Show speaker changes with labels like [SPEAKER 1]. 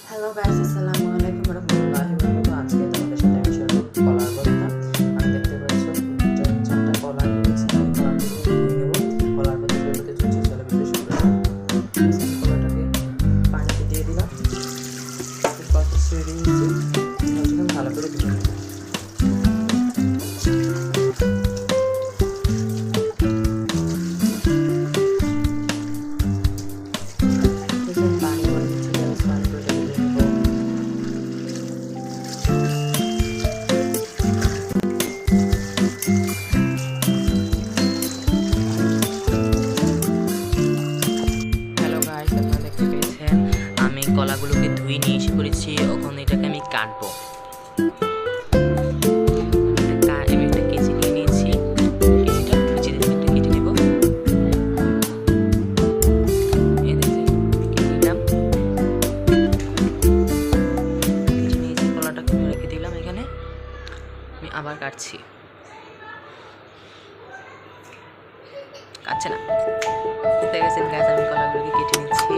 [SPEAKER 1] Hello guys, আসসালামু আলাইকুম রহমতুল্লাহি ওয়া বারাকাতুহু। আজকে তোমাদের সাথে আমি শেয়ার করব কলার ভর্তা। আমি দেখতে পাচ্ছ চারটা কলা নিয়েছি। এই কলাগুলো ধুয়ে নেব। কলার ভর্তাগুলোতে চুচি চলে বেশ করে আমি কলাটাকে পানিতে দিয়ে দিলাম। এরপর ছেড়ে দিয়েছি। এখন ভালো করে ধুয়ে নেব। পানি করে দিচ্ছি, পানি করে ধুয়ে নেব। হ্যালো গাইস, আপনারা দেখতে পেয়েছেন আমি কলাগুলোকে ধুয়ে নিয়ে এসে করেছি। এখন এটাকে আমি কাটবো। আমি একটা কেচি নিয়ে নিয়েছি। কেচিটা কুচি দিয়ে একটা কেটে নেব। এই দেখুন, কেটে নিলাম। কেটে নিয়েছি, কলাটাকে রেখে দিলাম এখানে। আমি আবার কাটছি। কাটছে না। দেখতে গেছেন গাছ, আমি কলাগুলোকে কেটে নিচ্ছি।